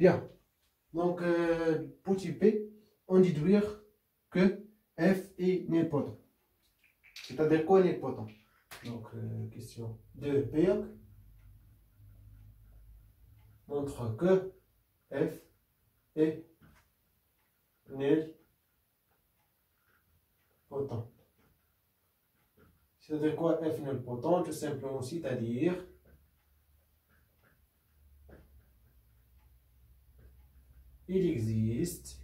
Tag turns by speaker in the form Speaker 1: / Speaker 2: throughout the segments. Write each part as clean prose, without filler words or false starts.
Speaker 1: Bien. Donc, petit p, on dit dire que f est nilpotent. C'est-à-dire quoi nilpotent? Donc, question de Pirc montre que f est nilpotent. C'est-à-dire quoi f nilpotent? Tout simplement, c'est-à-dire il existe,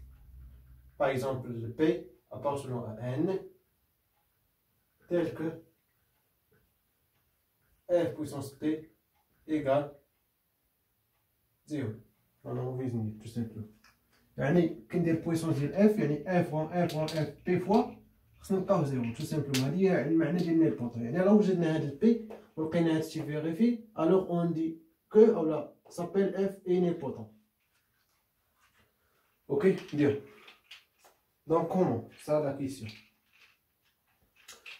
Speaker 1: par exemple, le P appartenant à N, tel que f puissance P égale 0. On a venir tout simplement. يعني كي ندير بويسونس ديال اف يعني اف وان اف وان اف بي فوا خصنا نلقاوه 0 تو سامبلومون. هذه هي المعنى ديال نيلبوتون. يعني راه وجدنا هذا البي ولقينا هذا الشيء فيريفي الوغ اون دي كو اولا سابيل اف اي نيلبوتون. اوكي بيان. دونك كومون سا لا كيسيون.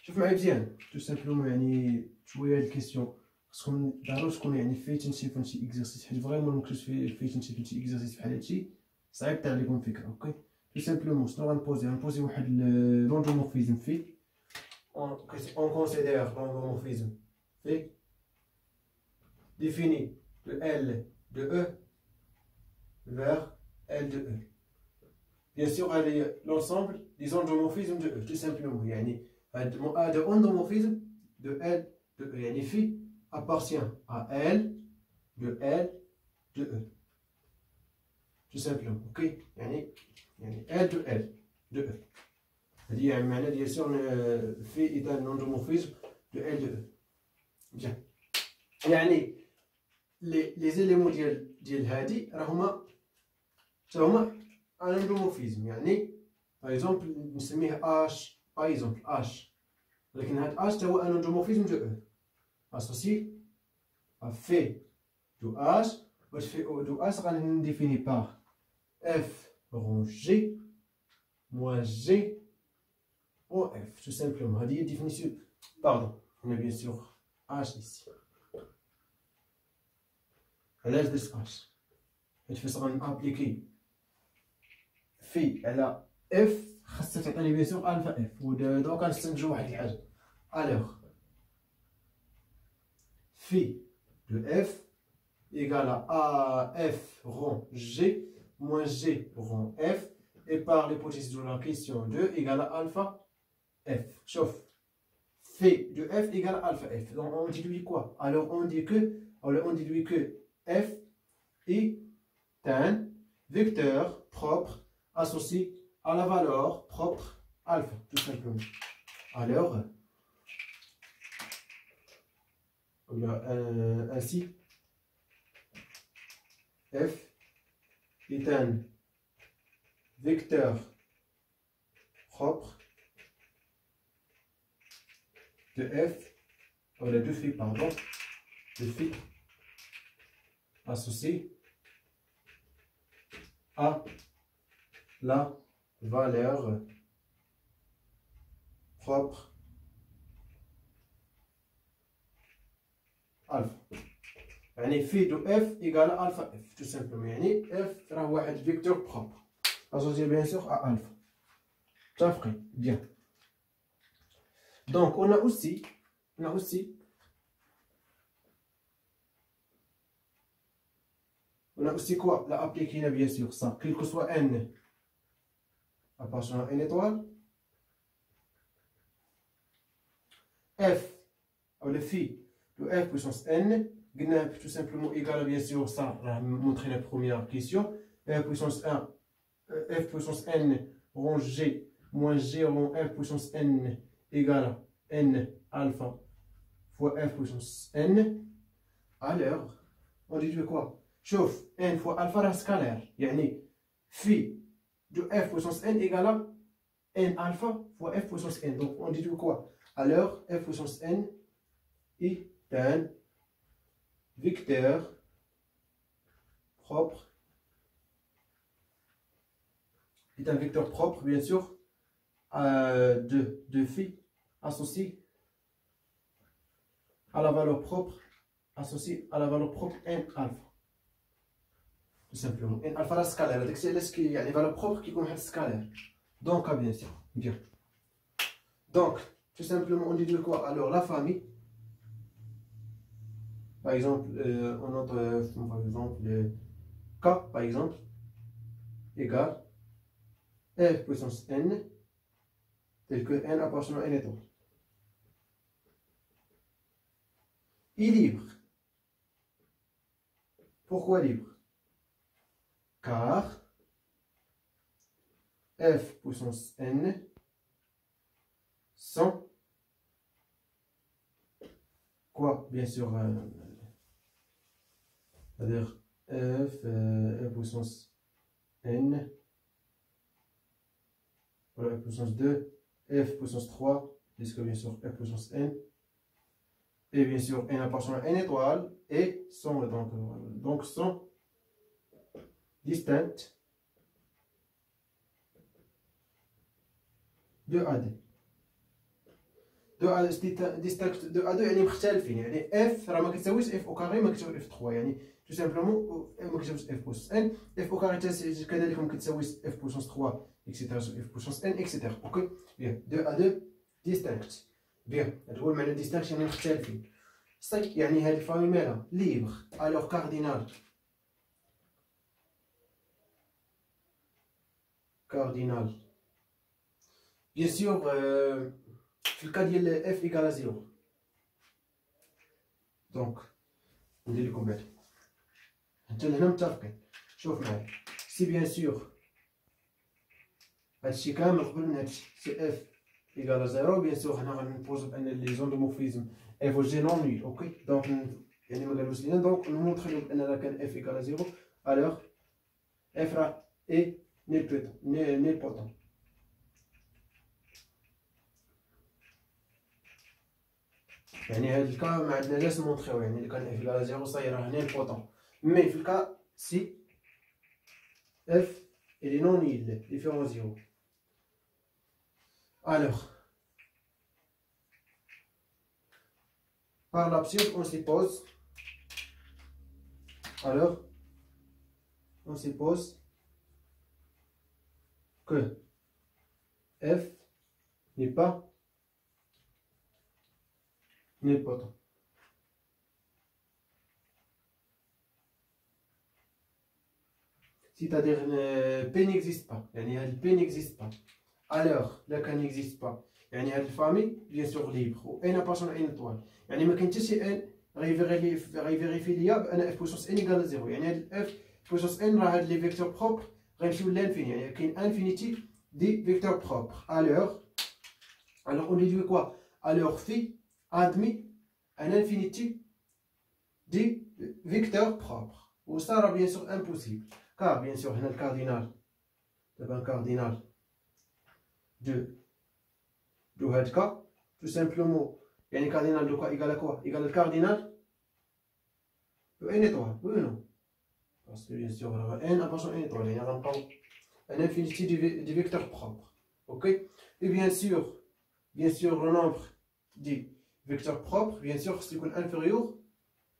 Speaker 1: شوف معايا مزيان تو سامبلومون. يعني شويه هاد الكيسيون خصكم ضروري تكون يعني فايتين تنشوفوا شي اكزرسيس، حيت فريمون مكنتوش فايتين تنشوفوا شي اكزرسيس بحال هادشي صعيب تاع ليكم فكره. اوكي تو سامبلومون شنو غنبوزي واحد لوندومورفيزم في اون كونسيدير l'endomorphisme في défini de L de E vers L de E. Bien sûr, elle est l'ensemble des endomorphismes de E, tout simplement. يعني هذا endomorphisme de L de E يعني في appartient à L de E. Tout simplement. Ok. يعني L de E. هذه يعني معنى ديال سور في إذا endomorphisme de L de E. Bien. يعني les éléments ديال هذه راهما un endomorphisme. يعني par exemple نسميه H par exemple H. لكن هذا H هو un endomorphisme de E associé à phi de H. Votre phi de H sera défini par F rond G moins G en F, tout simplement. C'est la définition. Pardon, on a bien sûr H ici. À l'aise de H. Et tu fais appliquer phi à la F, خاصها تعطيني bien sûr alpha F. ودروك غنستنتجو واحد الحاجة. Alors, phi de F égale à F rond G moins G rond F, et par l'hypothèse de la question 2 égale à alpha F. Sauf phi de F égale à alpha F. Donc on déduit quoi? Alors on déduit que F est un vecteur propre associé à la valeur propre alpha, tout simplement. Alors ainsi F est un vecteur propre de F, de phi, pardon, de phi associé à la valeur propre alpha. يعني phi de F égale à alpha F, tout simplement. يعني F راه واحد vecteur propre associé bien sûr à alpha. متفقين؟ bien. Donc on a aussi quoi? La appliquer là bien sûr ça, quel que soit n appartenant à n étoile, f ou le phi de f puissance n, tout simplement égal à bien sûr ça, on a montré la première question, f puissance 1, f puissance n rond g moins g rond f puissance n égale à n alpha fois f puissance n. Alors on dit quoi? شوف n fois alpha راه scalaire. يعني phi de f puissance n égale à n alpha fois f puissance n. Donc on dit quoi? Alors f puissance n est un vecteur propre. Est un vecteur propre bien sûr de phi associé à la valeur propre n alpha. Tout simplement. Et alpha scalaire, c'est ce qui est les valeurs propres qui connaissent scalaire. Donc, bien sûr. Bien. Donc, tout simplement, on dit de quoi? Alors, la famille, par exemple, on note, par exemple, K, par exemple, égale F puissance N, tel que N appartenant à N étoile. Il est libre. Pourquoi libre? Car F puissance N sans quoi? Bien sûr, c'est-à-dire F puissance N, voilà, F puissance 2, F puissance 3, puisque bien sûr F puissance N, et bien sûr N appartient à N étoile, et sont donc sont distinctes de AD. ديستاكت دو ادو يعني مختلفين، يعني اف راه ما كتساويش اف او كاري ما كتساوي اف 3، يعني تو سامبلومون ما كتساويش اف بوسنس ان، اف او كاري كذلك ما كتساويش اف بوسنس 3 اكسيتيرا اف بوسنس ان اكسيتيرا. اوكي بيان، دو ادو ديستانكت. بيان، هذا هو المعنى ديستانكت، يعني مختلفين. صافي، يعني هاد الفامي مالها ليبر. الوغ كاردينال بيان سور في الكا ديال اف ايكال 0. دونك ندير لكم بعد حتى لهنا متفقين. شوف معايا، سي بيان سور هادشي كامل قبل من هادشي سي اف ايكال 0. بيان سور هنا غنبوزو بان لي زوندومورفيزم اف او جي نون نول. اوكي دونك يعني ما قالوش لينا، دونك نمونطريو بان راه كان اف ايكال 0 الوغ اف راه اي نيل بوتون. يعني هاد الكا ما عندنا لاش نمونطريو، يعني اللي كان اف ايكال 0 صاي راه نيل بوتون. مي في الكا سي اف il est non nul, différent 0. Alors, par l'absurde, on suppose, alors, on suppose que f n'est pas nilpotent. C'est-à-dire P n'existe pas. يعني P n'existe pas. Alors, là K n'existe pas. يعني هاد الفامي bien sûr libre. و N appartient à N étoile. يعني ما كاين حتى شي N غيفيريفي ليا بأن F puissance N égale 0. يعني هاد F puissance N راه هاد لي فيكتور بروبر غيمشيو للانفيني. يعني كاين انفينيتي دي فيكتور بروبر. Alors on déduit quoi? Alors phi admet un infinité des vecteurs propres. Ou ça rend bien sûr impossible. Car bien sûr, le cardinal, un cardinal de Hadka, tout simplement, il y a un cardinal de quoi égal à quoi? Égal au cardinal de n étoile, oui ou non? Parce que bien sûr, n appartient à n étoile, il y a un infinité de vecteurs propres. Ok? Et bien sûr, le nombre des vecteurs propres, bien sûr, c'est inférieur,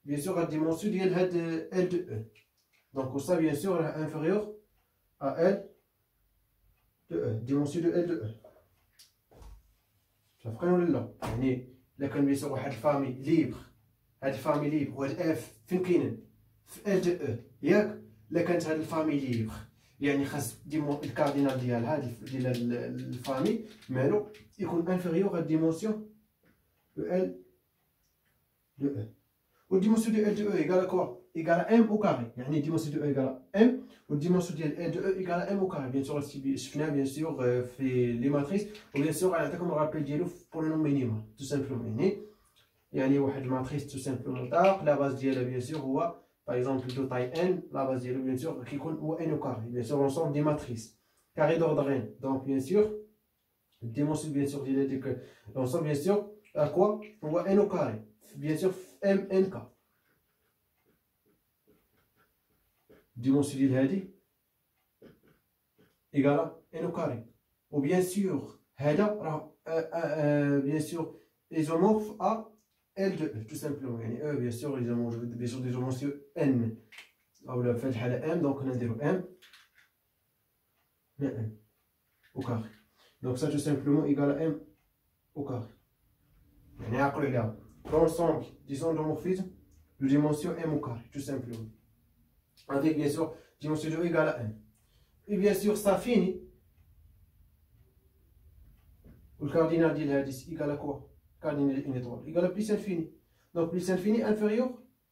Speaker 1: bien sûr, à la dimension de L de E. Donc ça bien sûr est inférieur à L de E, dimension de L de E. Ça ferait là. يعني là كان بيسموا واحد الفامي ليبر، هاد الفامي ليبر وهاد اف فين كاينين؟ في L de E ياك؟ لا كانت هاد الفامي ليبر يعني خاص الكاردينال ديالها ديال الفامي مالو يكون انفيريور à dimension de L de E. و dimension de L de E égale à quoi? Égale à m au carré. يعني dimension de E égale à m و dimension de L de E égale à m au carré. Bien sûr, شفناها bien sûr في les matrices و bien sûr غنعطيكم الرابيل ديالو pour le nombre minimum tout simplement. يعني واحد الماتريس tout simplement تاع لا باز ديالها bien sûr هو par exemple دو تاي n لا باز ديالو bien sûr كيكون هو n au carré. Bien sûr l'ensemble des matrices carré d'ordre n. Donc bien sûr dimension bien sûr ديال que l'ensemble bien sûr à quoi هو n au carré. Bien sûr m n k. dimension ديال هادي égale n au carré. و bien sûr هذا راه bien sûr isomorphe à L de E tout simplement. يعني E bien sûr isomorphe bien sûr des dimensions n. ou في الحالة m donc نديرو m mais m au carré. Donc ça tout simplement égal à m au carré. يعني عقلوا عليها l'ensemble des endomorphismes de dimension m au carré tout simplement. Avec bien sûr dimension de égale à m. Et bien sûr ça finit. Le cardinal ديال هادي égal à quoi? Cardinal d'une étoile égal à plus infini. Donc plus infini inférieur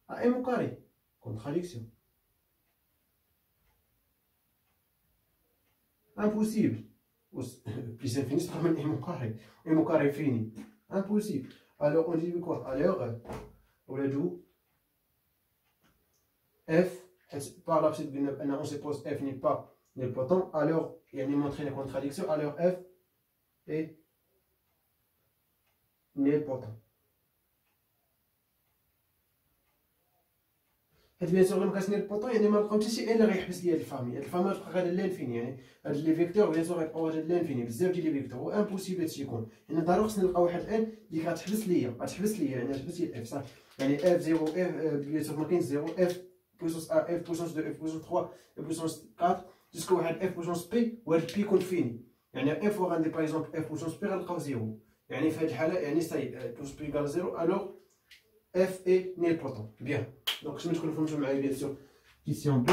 Speaker 1: à m au carré. Contradiction. Impossible. Plus infini c'est comme m au carré. M au carré fini. Impossible. Alors on dit quoi? Alors on a dit f par la suite on suppose f n'est pas nilpotent. Alors il y a une montré la contradiction. Alors f est nilpotent. حيت بيان سور مابقاش نيلبوطون يعني ما بقاوش شي ان اللي غيحبس ليا الفامي غتبقى غير لانفيني يعني هاد لي فيكتور بيان سور غيبقاو غير لانفيني بزاف ديال لي فيكتور و امبوسيبل هادشي يكون يعني ضروري خصنا نلقاو واحد ان اللي غتحبس ليا يعني غتحبس ليا اف صافي يعني اف 0 اف بيان سور ما كاينش 0 اف بويسونس ا اف بويسونس 2 اف بويسونس 3 اف بويسونس 4 جوسكو واحد اف بويسونس بي وهاد البي يكون فيني يعني اف غندير باغ اكزومبل اف بويسونس بي غنلقاو 0 يعني في هاد الحاله يعني ساي بويسونس بي ايكال 0 الوغ اف اي نيلبوطون بيان. Donc, je me suis confronté à bien sûr question B.